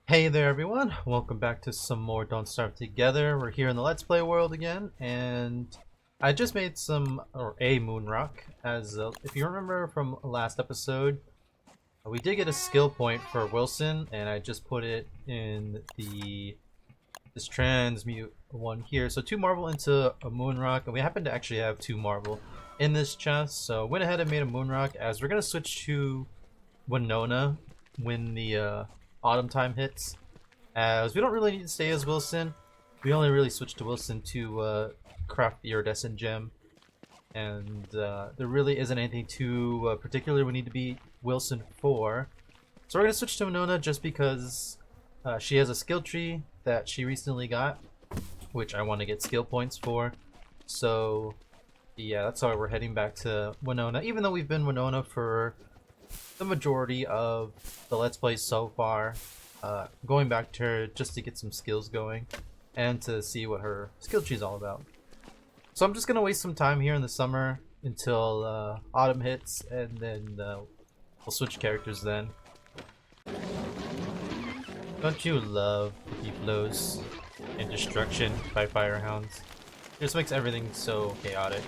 Hey there everyone, welcome back to some more Don't Starve Together. We're here in the Let's Play world again, and I just made a moon rock. If you remember from last episode, we did get a skill point for Wilson, and I just put it in this transmute one here. So 2 marble into a moon rock, and we happen to actually have 2 marble in this chest, so went ahead and made a moon rock as we're going to switch to Winona when the autumn time hits. As we don't really need to stay as Wilson, we only really switched to Wilson to craft the iridescent gem, and there really isn't anything too particular we need to be Wilson for. So we're gonna switch to Winona just because she has a skill tree that she recently got, which I want to get skill points for. So yeah, that's why we're heading back to Winona, even though we've been Winona for the majority of the Let's Play so far. Going back to her just to get some skills going and to see what her skill tree is all about. So I'm just gonna waste some time here in the summer until autumn hits, and then we'll switch characters then. Don't you love the flows and destruction by firehounds? It just makes everything so chaotic.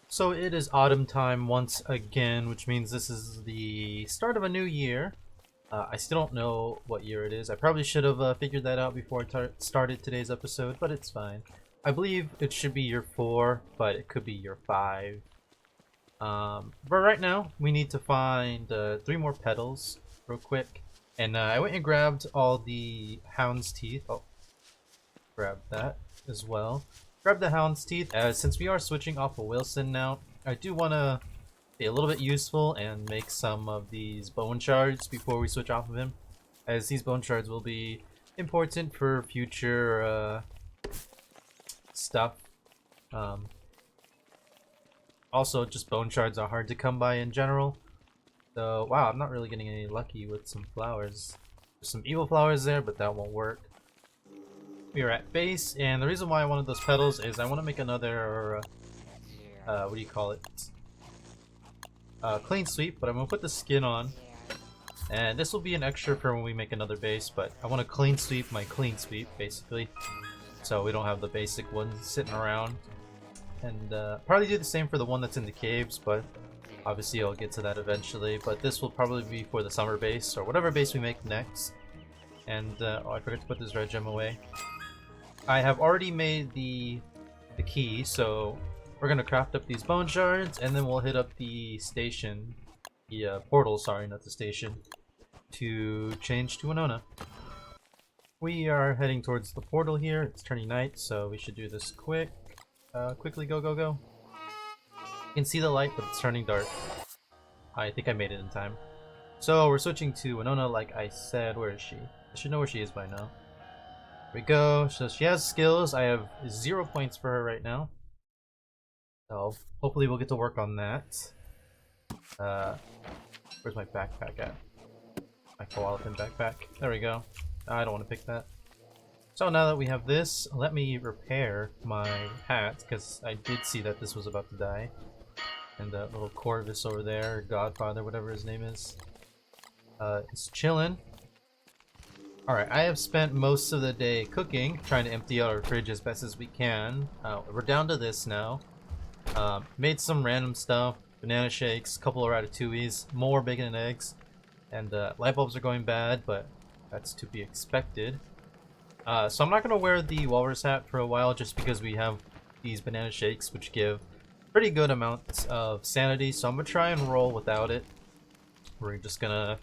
So it is autumn time once again, which means this is the start of a new year. I still don't know what year it is. I probably should have figured that out before I started today's episode, but it's fine. I believe it should be year 4, but it could be year 5. But right now, we need to find 3 more petals real quick. And I went and grabbed all the hound's teeth. Oh, grab that as well. Grab the hound's teeth, as since we are switching off of Wilson now, I do want to be a little bit useful and make some of these bone shards before we switch off of him, as these bone shards will be important for future stuff. Also, just bone shards are hard to come by in general. So, wow, I'm not really getting any lucky with some flowers. There's some evil flowers there, but that won't work. We are at base, and the reason why I wanted those petals is I want to make another, what do you call it? Clean sweep, but I'm going to put the skin on. And this will be an extra for when we make another base, but I want to clean sweep my clean sweep, basically. So we don't have the basic ones sitting around. And probably do the same for the one that's in the caves, but obviously I'll get to that eventually. But this will probably be for the summer base, or whatever base we make next. And, oh, I forgot to put this red gem away. I have already made the key, so we're gonna craft up these bone shards, and then we'll hit up the station, the portal, sorry, not the station, to change to Winona. We are heading towards the portal here. It's turning night, so we should do this quick. Quickly, go, go, go. You can see the light, but it's turning dark. I think I made it in time. So we're switching to Winona, like I said. Where is she? I should know where she is by now. There we go. So she has skills. I have 0 points for her right now. So hopefully we'll get to work on that. Where's my backpack at? My koalatin backpack. There we go. I don't want to pick that. So now that we have this, let me repair my hat, because I did see that this was about to die. And that little Corvus over there, Godfather, whatever his name is, is chilling. Alright, I have spent most of the day cooking, trying to empty out our fridge as best as we can. We're down to this now. Made some random stuff, banana shakes, a couple of ratatouilles, more bacon and eggs, and light bulbs are going bad, but that's to be expected. So I'm not going to wear the walrus hat for a while just because we have these banana shakes, which give pretty good amounts of sanity, so I'm going to try and roll without it. We're just going to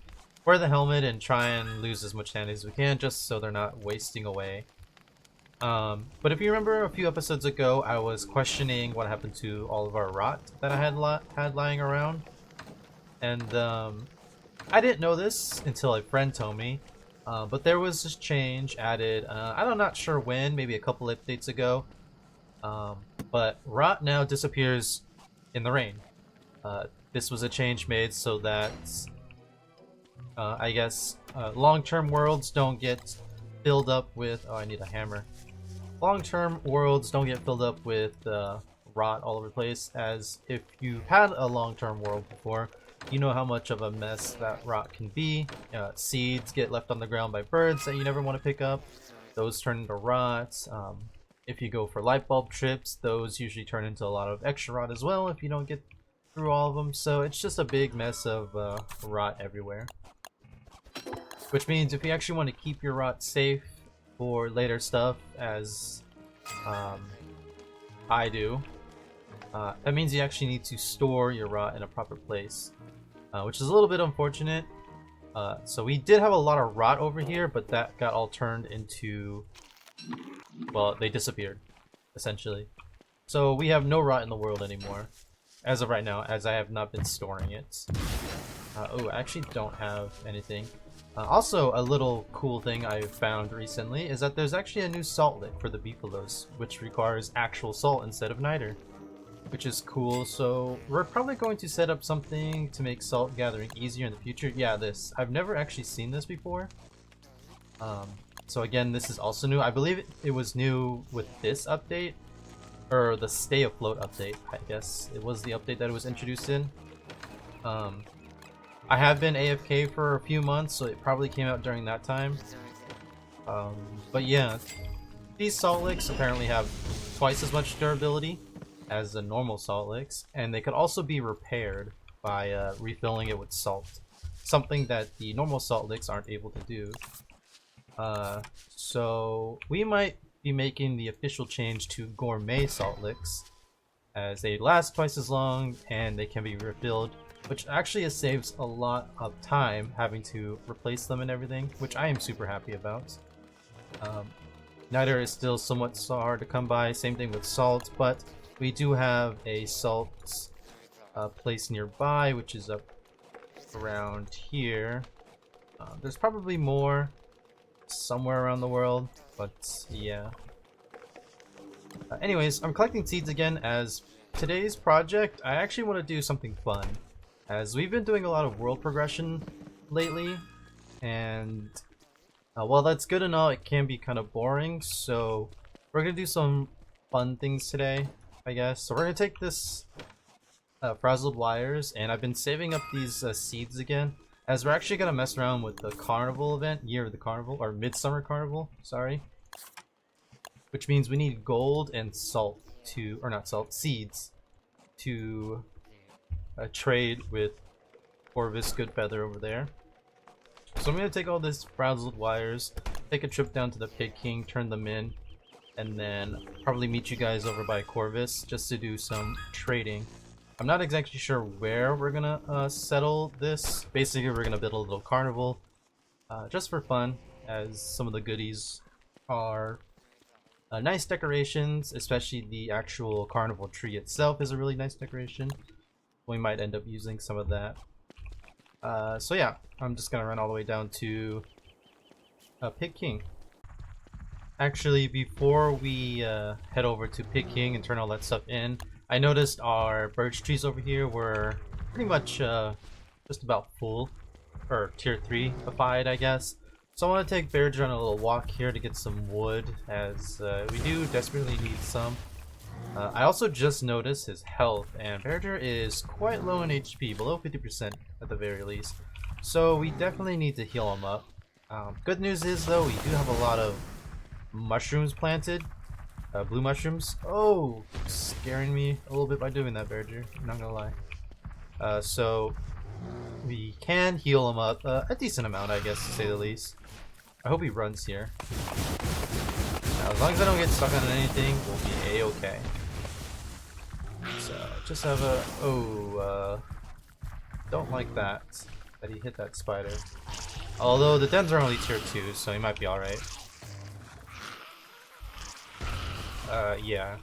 wear the helmet and try and lose as much sanity as we can, just so they're not wasting away. But if you remember a few episodes ago, I was questioning what happened to all of our rot that I had lying around. And I didn't know this until a friend told me. But there was this change added, I'm not sure when, maybe a couple updates ago. But rot now disappears in the rain. This was a change made so that I guess long-term worlds don't get filled up with... Oh, I need a hammer. Long-term worlds don't get filled up with rot all over the place, as if you had a long-term world before, You know how much of a mess that rot can be. Seeds get left on the ground by birds that you never want to pick up. Those turn into rot. If you go for light bulb trips, those usually turn into a lot of extra rot as well if you don't get through all of them. So it's just a big mess of rot everywhere. Which means if you actually want to keep your rot safe for later stuff, as I do, that means you actually need to store your rot in a proper place, which is a little bit unfortunate. So we did have a lot of rot over here, but that got all turned into, well, they disappeared, essentially. So we have no rot in the world anymore, as of right now, as I have not been storing it. Oh, I actually don't have anything. Also, a little cool thing I found recently is that there's actually a new salt lick for the beefaloes, which requires actual salt instead of niter, which is cool. So we're probably going to set up something to make salt gathering easier in the future. Yeah, this. I've never actually seen this before. So again, this is also new. I believe it was new with this update, or the Stay Afloat update, I guess. It was the update that it was introduced in. I have been AFK for a few months, so it probably came out during that time. But yeah, these salt licks apparently have twice as much durability as the normal salt licks, and they could also be repaired by refilling it with salt, something that the normal salt licks aren't able to do. So we might be making the official change to gourmet salt licks, as they last twice as long and they can be refilled, which actually saves a lot of time having to replace them and everything, which I am super happy about. Niter is still somewhat hard to come by, same thing with salt, but we do have a salt place nearby, which is up around here. There's probably more somewhere around the world, but yeah. Anyways, I'm collecting seeds again, as today's project, I actually want to do something fun, as we've been doing a lot of world progression lately, and while that's good and all, it can be kind of boring, so we're gonna do some fun things today, I guess. So we're gonna take this frazzled wires, and I've been saving up these seeds again, as we're actually gonna mess around with the carnival event, Year of the Carnival, or MidSummer Cawnival, sorry. Which means we need gold and salt to, or not salt, seeds to trade with Corvus Goodfeather over there. So I'm gonna take all this frazzled wires, take a trip down to the Pig King, turn them in, and then probably meet you guys over by Corvus just to do some trading. I'm not exactly sure where we're gonna settle this. Basically, we're gonna build a little carnival just for fun, as some of the goodies are nice decorations, especially the actual carnival tree itself is a really nice decoration. We might end up using some of that. So yeah, I'm just gonna run all the way down to Pig King. Actually, before we head over to Pig King and turn all that stuff in, I noticed our birch trees over here were pretty much just about full, or tier 3-ified, I guess. So I want to take Bearger on a little walk here to get some wood, as we do desperately need some. I also just noticed his health, and Bearger is quite low in HP, below 50% at the very least. So we definitely need to heal him up. Good news is though, we do have a lot of mushrooms planted, blue mushrooms. Oh, scaring me a little bit by doing that, Bearger, I'm not gonna lie. So we can heal him up a decent amount, I guess, to say the least. I hope he runs here. Now, as long as I don't get stuck on anything, we'll be a-okay. So, just have a... don't like that he hit that spider. Although, the dens are only tier 2, so he might be alright. Yeah.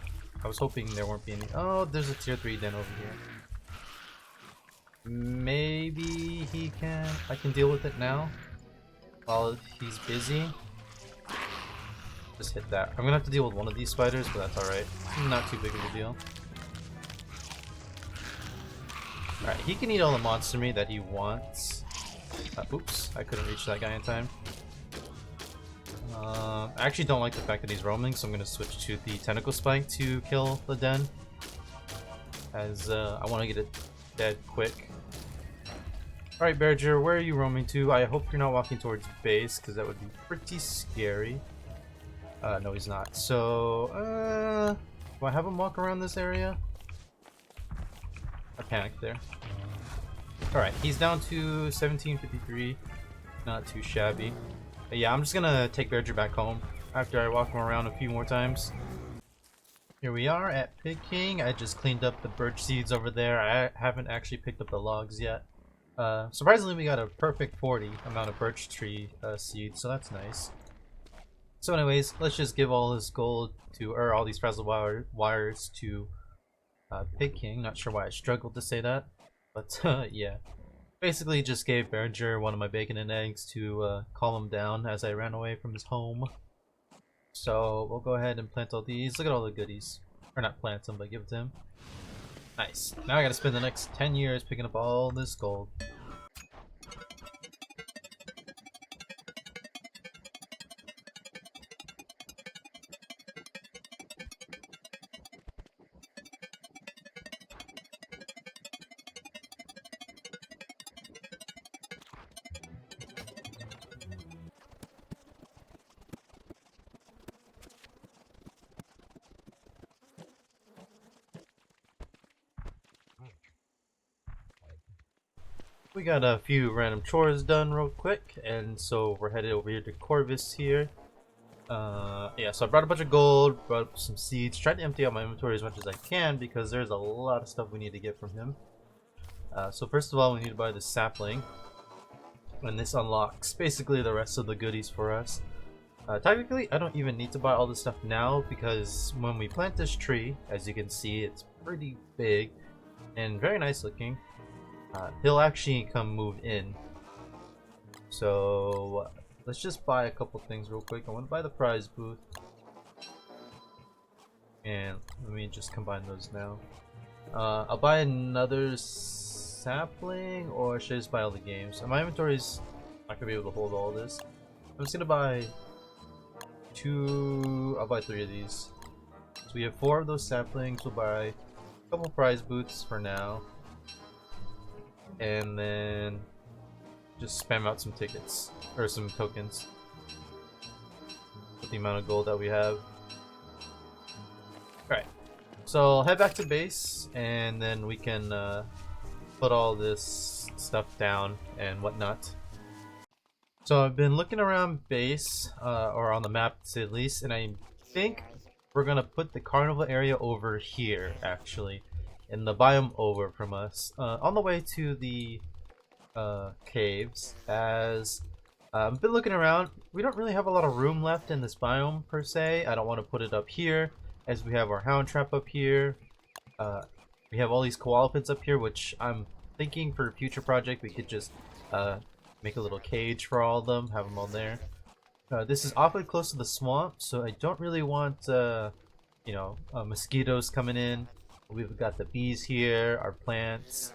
I was hoping there won't be any... Oh, there's a tier 3 den over here. Maybe I can deal with it now while he's busy. Just hit that. I'm gonna have to deal with one of these spiders, but that's alright. Not too big of a deal. Alright, he can eat all the monster meat that he wants. Oops, I couldn't reach that guy in time. I actually don't like the fact that he's roaming, so I'm gonna switch to the tentacle spike to kill the den, as I want to get it dead quick. Alright, Berger, where are you roaming to? I hope you're not walking towards base, because that would be pretty scary. No, he's not. So, do I have him walk around this area? I panicked there. Alright, he's down to 1753. Not too shabby. But yeah, I'm just gonna take Berger back home after I walk him around a few more times. Here we are at Pig King. I just cleaned up the birch seeds over there. I haven't actually picked up the logs yet. Surprisingly, we got a perfect 40 amount of birch tree seeds, so that's nice. So anyways, let's just give all this gold to, or all these frazzled wires to Pig King. Not sure why I struggled to say that, but yeah. Basically just gave Berger one of my bacon and eggs to calm him down as I ran away from his home. So we'll go ahead and plant all these. Look at all the goodies. Or not plant them, but give it to him. Nice. Now I gotta spend the next 10 years picking up all this gold. We got a few random chores done real quick, and so we're headed over here to Corvus here. Yeah, so I brought a bunch of gold, brought up some seeds, tried to empty out my inventory as much as I can because there's a lot of stuff we need to get from him. So first of all, we need to buy the sapling, and this unlocks basically the rest of the goodies for us. Technically, I don't even need to buy all this stuff now because when we plant this tree, as you can see, it's pretty big and very nice looking. He'll actually come move in. So let's just buy a couple things real quick. I want to buy the prize booth. And let me just combine those now. I'll buy another sapling, or should I just buy all the games? My inventory's not gonna be able to hold all this. I'm just gonna buy I'll buy 3 of these. So we have 4 of those saplings. We'll buy a couple prize booths for now. And then just spam out some tickets, or some tokens with the amount of gold that we have. Alright, so I'll head back to base, and then we can put all this stuff down and whatnot. So I've been looking around base, or on the map at least, and I think we're gonna put the carnival area over here, actually. In the biome over from us, on the way to the caves. As I've been looking around, we don't really have a lot of room left in this biome per se. I don't want to put it up here, as we have our hound trap up here. We have all these koala pits up here, which I'm thinking for a future project we could just make a little cage for all of them, have them all there. This is awfully close to the swamp, so I don't really want you know, mosquitoes coming in. We've got the bees here, our plants.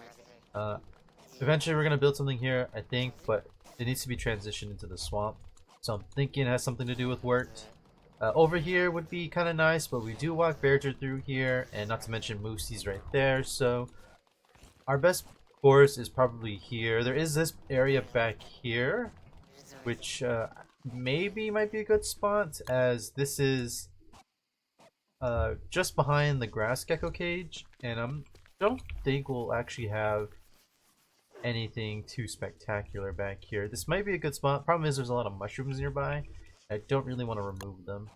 Eventually we're going to build something here, I think, but it needs to be transitioned into the swamp. So I'm thinking it has something to do with Wirt. Over here would be kind of nice, but we do walk Berger through here, and not to mention Moosey's right there, so our best course is probably here. There is this area back here, which maybe might be a good spot, as this is just behind the grass gecko cage, and I don't think we'll actually have anything too spectacular back here. This might be a good spot. Problem is there's a lot of mushrooms nearby. I don't really want to remove them.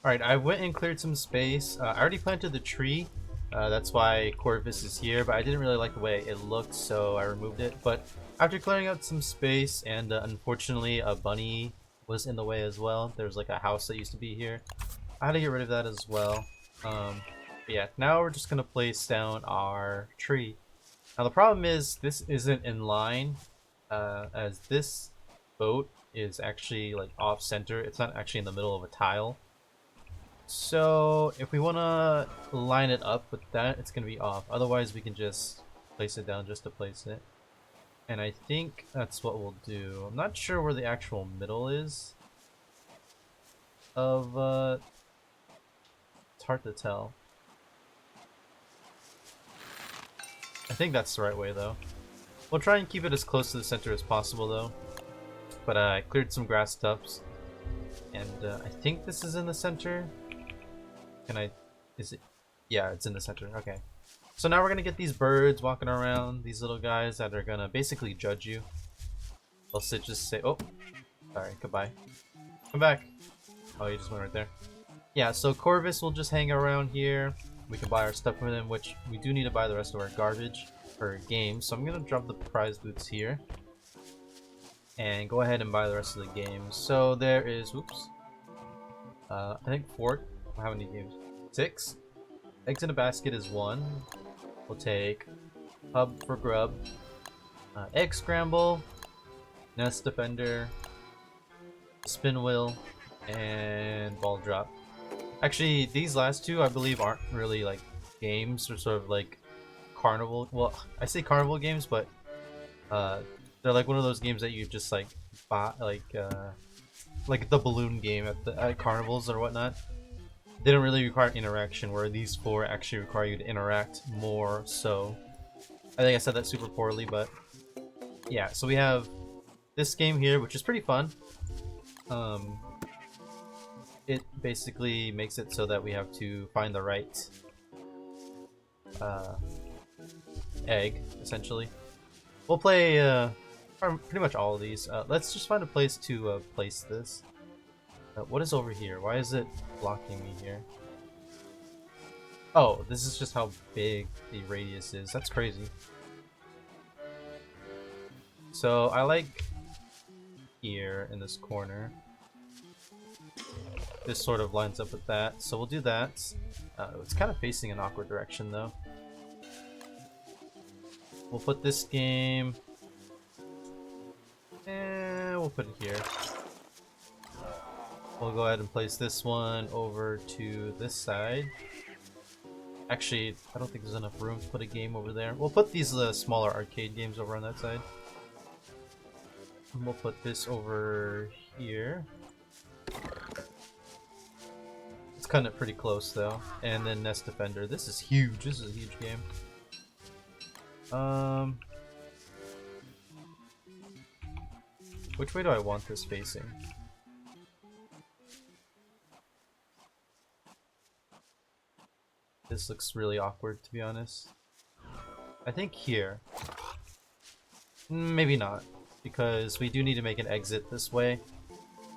Alright, I went and cleared some space. I already planted the tree. That's why Corvus is here, but I didn't really like the way it looked, so I removed it. But after clearing out some space, and unfortunately a bunny was in the way as well. There's like a house that used to be here. I had to get rid of that as well. But yeah, now we're just gonna place down our tree. Now the problem is this isn't in line, as this boat is actually like off center. It's not actually in the middle of a tile. So if we want to line it up with that, it's gonna be off. Otherwise we can just place it down just to place it. And I think that's what we'll do. I'm not sure where the actual middle is of it's hard to tell. I think that's the right way though. We'll try and keep it as close to the center as possible though. But I cleared some grass tufts. And I think this is in the center. Can I... Is it... Yeah, it's in the center. Okay. So now we're gonna get these birds walking around. These little guys that are gonna basically judge you. They'll just say... Oh! Sorry, goodbye. Come back! Oh, you just went right there. Yeah, so Corvus will just hang around here. We can buy our stuff from him, which we do need to buy the rest of our garbage for games. So I'm gonna drop the prize boots here. And go ahead and buy the rest of the games. So there is... Oops. I think 4. How many games? 6? Eggs in a basket is 1. We'll take Hub for Grub. Egg Scramble. Nest Defender. Spin Wheel. And Ball Drop. Actually, these last two I believe aren't really like games or sort of like carnival. Well, I say carnival games, but they're like one of those games that you just like buy, like the balloon game at carnivals or whatnot. They don't really require interaction, where these 4 actually require you to interact more. So I think I said that super poorly, but yeah. So we have this game here, which is pretty fun. It basically makes it so that we have to find the right egg, essentially. We'll play pretty much all of these. Let's just find a place to place this. What is over here? Why is it blocking me here? Oh, this is just how big the radius is. That's crazy. So I like here in this corner. This sort of lines up with that, so we'll do that. It's kind of facing an awkward direction though. We'll put this game... we'll put it here. We'll go ahead and place this one over to this side. Actually, I don't think there's enough room to put a game over there. We'll put these smaller arcade games over on that side. And we'll put this over here. It's cutting it pretty close though. And then Nest Defender. This is huge. This is a huge game. Which way do I want this facing? This looks really awkward, to be honest. I think here. Maybe not, because we do need to make an exit this way,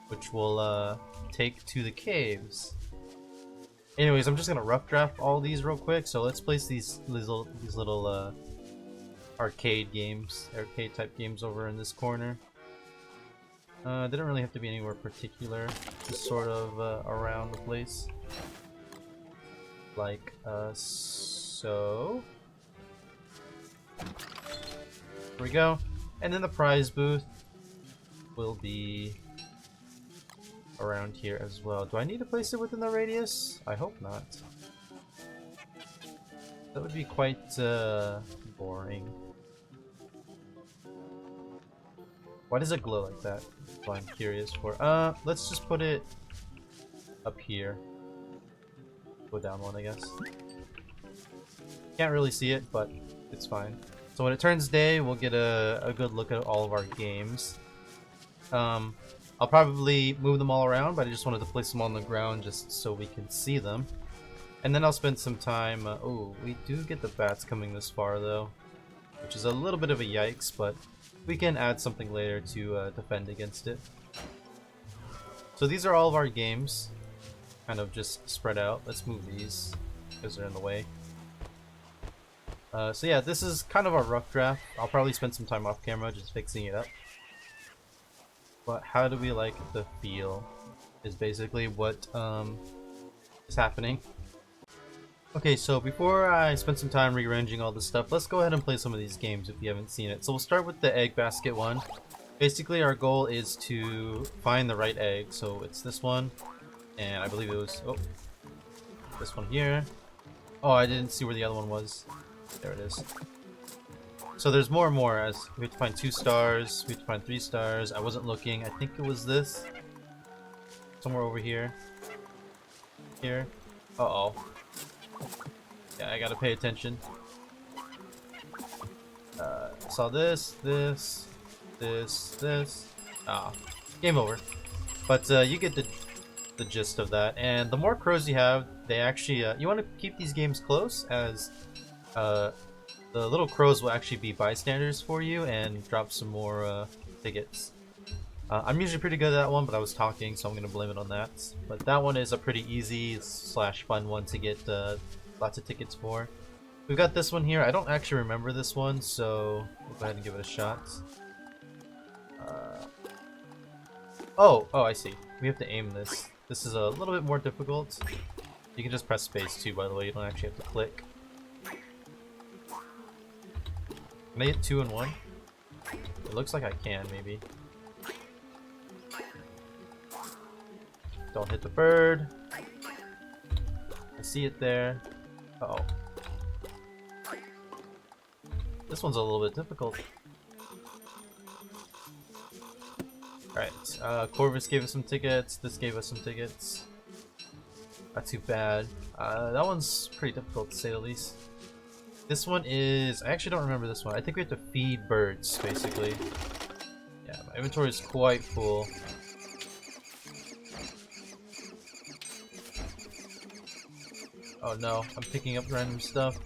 which will take to the caves. Anyways, I'm just gonna rough draft all these real quick. So let's place these little arcade type games over in this corner. Didn't really have to be anywhere particular, just sort of around the place. Like so. Here we go. And then the prize booth will be around here as well. Do I need to place it within the radius? I hope not. That would be quite boring. Why does it glow like that? That's what I'm curious for. Let's just put it up here. Go down one, I guess. Can't really see it, but it's fine. So when it turns day, we'll get a good look at all of our games. I'll probably move them all around, but I just wanted to place them on the ground just so we can see them. And then I'll spend some time... oh, we do get the bats coming this far, though. Which is a little bit of a yikes, but we can add something later to defend against it. So these are all of our games. Kind of just spread out. Let's move these, because they're in the way. So yeah, this is kind of our rough draft. I'll probably spend some time off camera just fixing it up. But how do we like the feel is basically what is happening. Okay, so before I spend some time rearranging all this stuff, let's go ahead and play some of these games if you haven't seen it. So we'll start with the egg basket one. Basically our goal is to find the right egg. So it's this one, and I believe it was, oh, this one here. Oh, I didn't see where the other one was. There it is. So there's more and more, as we have to find 2 stars, we have to find 3 stars. I wasn't looking, I think it was this. Somewhere over here. Here. Uh-oh. Yeah, I gotta pay attention. Saw this, this, this. Ah, game over. But you get the gist of that. And the more crows you have, they actually you want to keep these games close, as the little crows will actually be bystanders for you and drop some more tickets. I'm usually pretty good at that one, but I was talking, so I'm gonna blame it on that. But that one is a pretty easy / fun one to get lots of tickets for. We've got this one here. I don't actually remember this one, so we'll go ahead and give it a shot. Oh, I see. We have to aim this. This is a little bit more difficult. You can just press space too, by the way. You don't actually have to click. Can I get 2 in 1? It looks like I can, maybe. Don't hit the bird. I see it there. Uh oh. This one's a little bit difficult. Alright, Corvus gave us some tickets. This gave us some tickets. Not too bad. That one's pretty difficult to say the least. This one is... I actually don't remember this one. I think we have to feed birds, basically. Yeah, my inventory is quite full. Oh no, I'm picking up random stuff.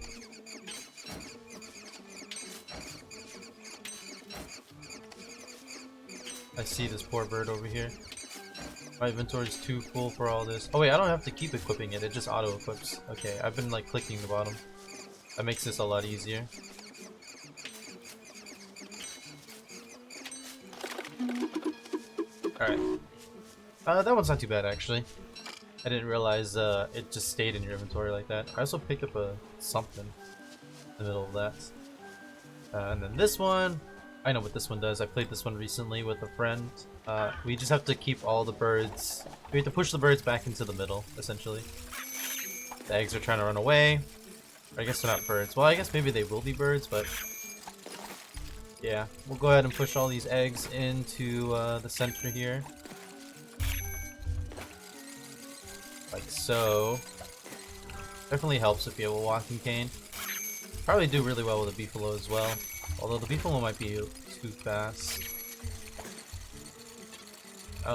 I see this poor bird over here. My inventory is too full for all this. Oh wait, I don't have to keep equipping it, it just auto-equips. Okay, I've been like clicking the bottom. That makes this a lot easier. Alright. That one's not too bad actually. I didn't realize it just stayed in your inventory like that. I also picked up something in the middle of that. And then this one, I know what this one does. I played this one recently with a friend. We just have to keep all the birds. We have to push the birds back into the middle, essentially. The eggs are trying to run away. I guess they're not birds. Well, I guess maybe they will be birds, but yeah. We'll go ahead and push all these eggs into the center here. Like so. Definitely helps if you have a walking cane. Probably do really well with a beefalo as well. Although the beefalo might be too fast.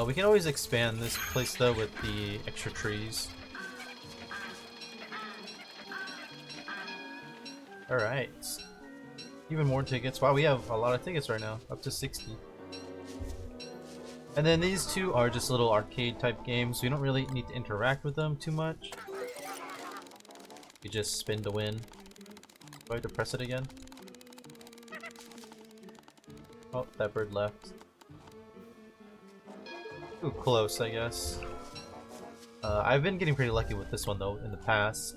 We can always expand this place though with the extra trees. Alright. Even more tickets. Wow, we have a lot of tickets right now. Up to 60. And then these two are just little arcade type games, so you don't really need to interact with them too much. You just spin to win. Do I have to press it again? Oh, that bird left. Ooh, close, I guess. I've been getting pretty lucky with this one though in the past.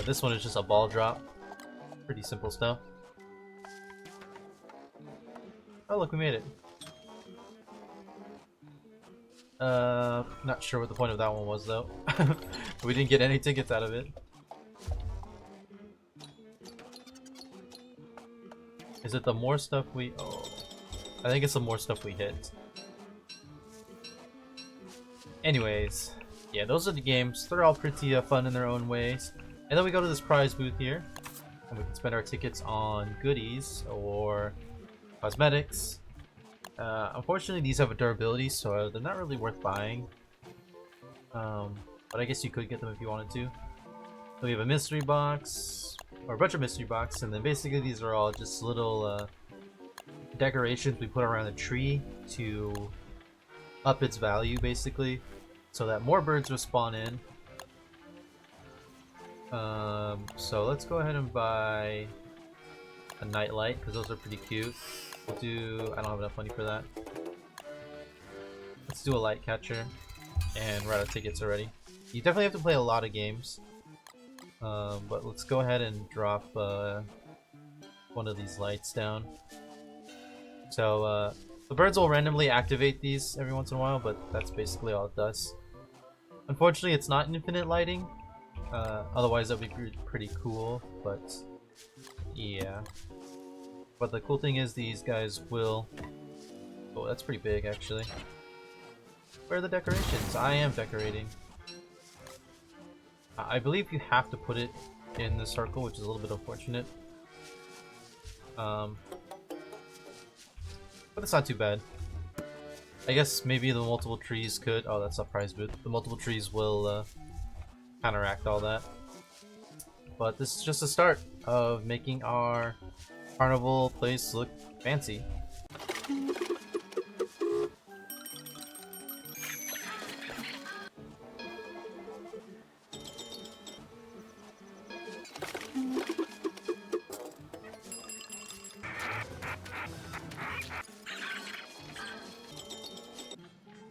This one is just a ball drop. Pretty simple stuff. Oh look, we made it. Not sure what the point of that one was though. We didn't get any tickets out of it. Is it the more stuff we... Oh, I think it's the more stuff we hit. Anyways, yeah, those are the games. They're all pretty fun in their own ways. And then we go to this prize booth here, and we can spend our tickets on goodies or cosmetics. Unfortunately, these have a durability, so they're not really worth buying. But I guess you could get them if you wanted to. So we have a mystery box, or a bunch of mystery boxes, and then basically these are all just little decorations we put around the tree to up its value, basically, so that more birds will spawn in. So let's go ahead and buy a nightlight, because those are pretty cute. We'll do... I don't have enough money for that. Let's do a light catcher, and we're out of tickets already. You definitely have to play a lot of games. But let's go ahead and drop one of these lights down. So the birds will randomly activate these every once in a while, but that's basically all it does. Unfortunately, it's not infinite lighting. Otherwise, that would be pretty cool, but yeah. But the cool thing is these guys will... Oh, that's pretty big, actually. Where are the decorations? I am decorating. I believe you have to put it in the circle, which is a little bit unfortunate. But it's not too bad. I guess maybe the multiple trees could... Oh, that's a prize booth. The multiple trees will counteract all that. But this is just a start of making our carnival place look fancy.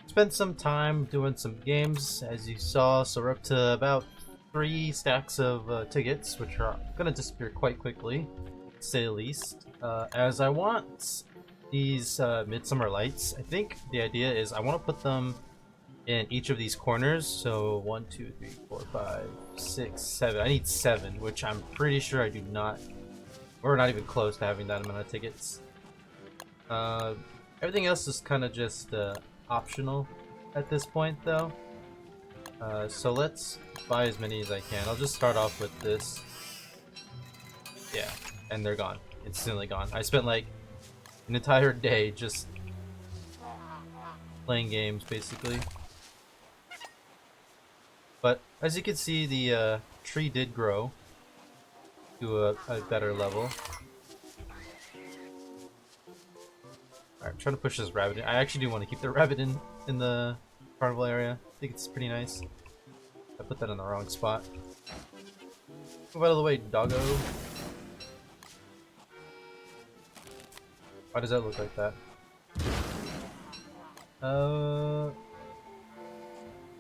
Spent some time doing some games, as you saw, so we're up to about 3 stacks of tickets, which are gonna disappear quite quickly, to say the least. As I want these midsummer lights, I think the idea is I want to put them in each of these corners. So 1, 2, 3, 4, 5, 6, 7. I need 7, which I'm pretty sure I do not. We're not even close to having that amount of tickets. Everything else is kind of just optional at this point, though. So let's buy as many as I can. I'll just start off with this. Yeah, and they're gone. Instantly gone. I spent like an entire day just playing games, basically. But as you can see, the tree did grow to a better level. Alright, I'm trying to push this rabbit in. I actually do want to keep the rabbit in the carnival area. I think it's pretty nice. I put that in the wrong spot. Move out of the way, doggo. Why does that look like that?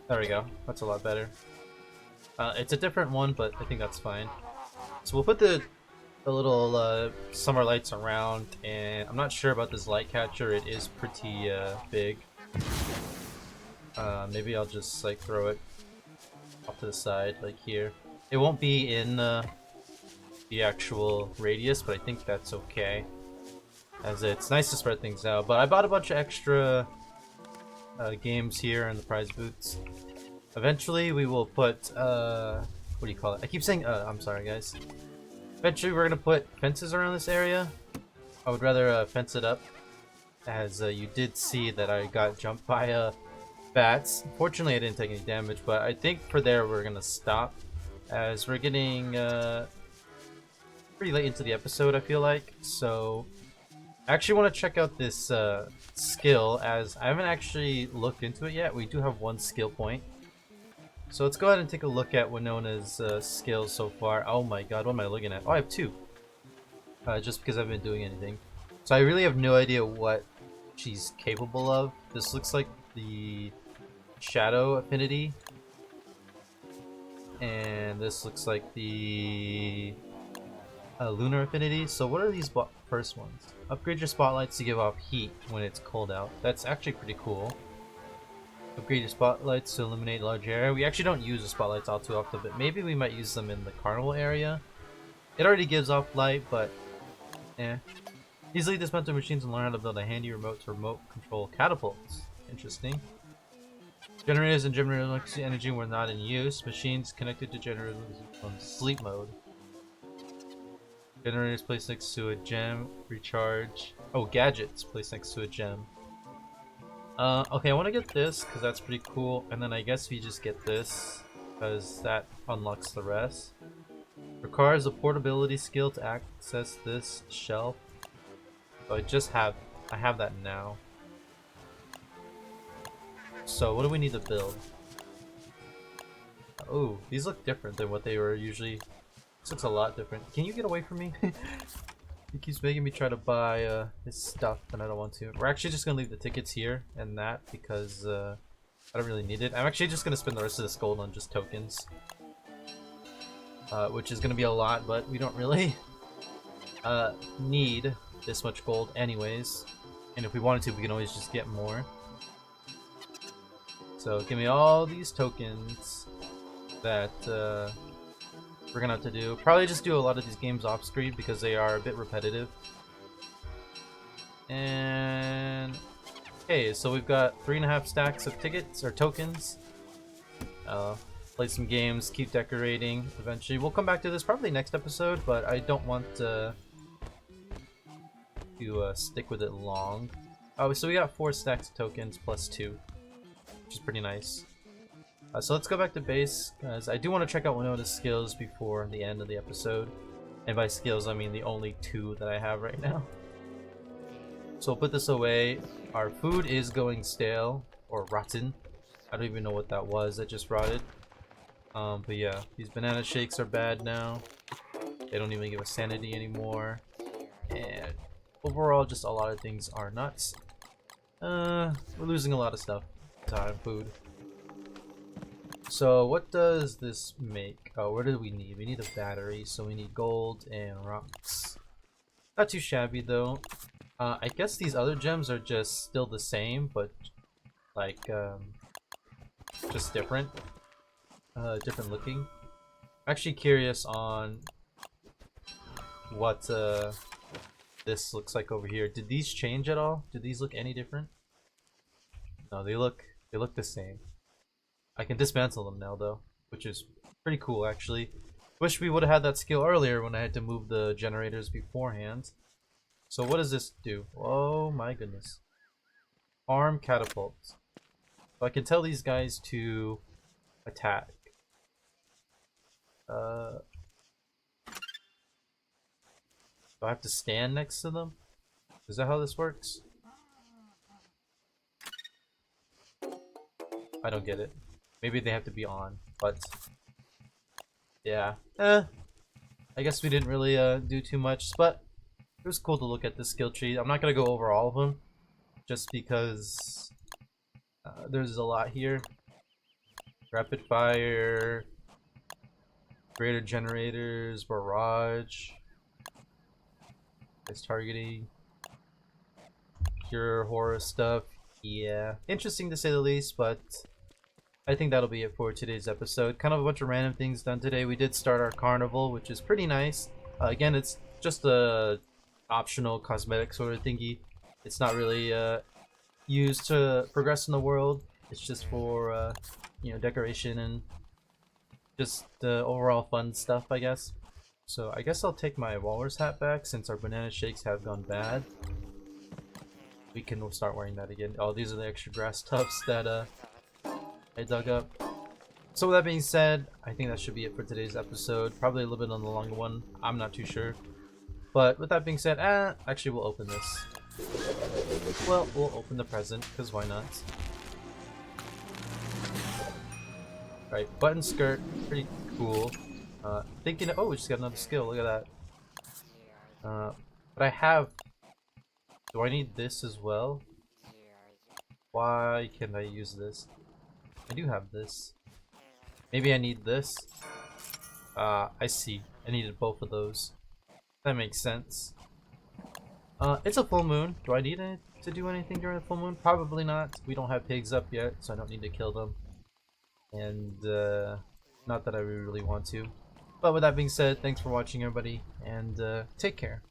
There we go. That's a lot better. It's a different one, but I think that's fine. So we'll put the little summer lights around, and I'm not sure about this light catcher. It is pretty big. Maybe I'll just like throw it off to the side, like here. It won't be in the actual radius, but I think that's okay, as it's nice to spread things out. But I bought a bunch of extra games here in the prize booths. Eventually we will put what do you call it? I keep saying I'm sorry guys. Eventually we're gonna put fences around this area. I would rather fence it up, as you did see that I got jumped by bats. Fortunately I didn't take any damage, but I think for there we're gonna stop, as we're getting pretty late into the episode, I feel like. So I actually want to check out this skill, as I haven't actually looked into it yet. We do have 1 skill point. So let's go ahead and take a look at Winona's skills so far. Oh my god, what am I looking at? Oh, I have 2. Just because I've been doing anything. So I really have no idea what she's capable of. This looks like the shadow affinity. And this looks like the lunar affinity. So what are these first ones? Upgrade your spotlights to give off heat when it's cold out. That's actually pretty cool. Upgrade your spotlights to illuminate large area. We actually don't use the spotlights all too often, but maybe we might use them in the carnival area. It already gives off light, but easily dismantle machines and learn how to build a handy remote to remote control catapults. Interesting. Generators and generators electricity energy were not in use. Machines connected to generators on sleep mode. Generators placed next to a gem. Recharge. Oh, gadgets placed next to a gem. Okay, I want to get this because that's pretty cool, and then I guess we just get this because that unlocks the rest. Requires a portability skill to access this shelf. So I have that now. So what do we need to build? Oh, these look different than what they were usually. This looks a lot different. Can you get away from me? He keeps making me try to buy his stuff, and I don't want to. We're actually just gonna leave the tickets here and that because I don't really need it. I'm actually just gonna spend the rest of this gold on just tokens, which is gonna be a lot, but we don't really need this much gold anyways. And if we wanted to, we can always just get more. So give me all these tokens that we're gonna have to do. Probably just do a lot of these games off screen because they are a bit repetitive. And okay, so we've got 3.5 stacks of tickets or tokens. Play some games, keep decorating. Eventually, we'll come back to this probably next episode, but I don't want to stick with it long. Oh, so we got 4 stacks of tokens plus 2, which is pretty nice. So let's go back to base, because I do want to check out Winona's skills before the end of the episode. And by skills, I mean the only 2 that I have right now. So we'll put this away. Our food is going stale, or rotten. I don't even know what that was that just rotted. But yeah, these banana shakes are bad now. They don't even give us sanity anymore. And overall, just a lot of things are nuts. We're losing a lot of stuff. Time, food. So what does this make? Oh, what do we need? We need a battery, so we need gold and rocks. Not too shabby though. I guess these other gems are just still the same, but like just different. Different looking. I'm actually curious on what this looks like over here. Did these change at all? Did these look any different? No, they look the same. I can dismantle them now though, which is pretty cool actually. Wish we would have had that skill earlier when I had to move the generators beforehand. So what does this do? Oh my goodness. Arm catapults. So I can tell these guys to attack. Do I have to stand next to them? Is that how this works? I don't get it. Maybe they have to be on, but yeah. I guess we didn't really do too much, but it was cool to look at the skill tree. I'm not gonna go over all of them, just because there's a lot here. Rapid fire, greater generators, barrage, it's targeting, pure horror stuff. Yeah, interesting to say the least, but I think that'll be it for today's episode. Kind of a bunch of random things done today. We did start our carnival, which is pretty nice. Again, it's just a optional cosmetic sort of thingy. It's not really used to progress in the world. It's just for you know, decoration and just overall fun stuff, I guess. So I guess I'll take my walrus hat back since our banana shakes have gone bad. We can start wearing that again. Oh, these are the extra grass tufts that I dug up. So with that being said, I think that should be it for today's episode. Probably a little bit on the longer one. I'm not too sure. But with that being said, actually we'll open this. Well, we'll open the present, because why not? Right, button skirt, pretty cool. Thinking, oh, we just got another skill, look at that. But I have, do I need this as well? Why can't I use this? I do have this. Maybe I need this. I see. I needed both of those. That makes sense. It's a full moon. Do I need it to do anything during a full moon? Probably not. We don't have pigs up yet, so I don't need to kill them. And not that I really want to. But with that being said, thanks for watching everybody, and take care.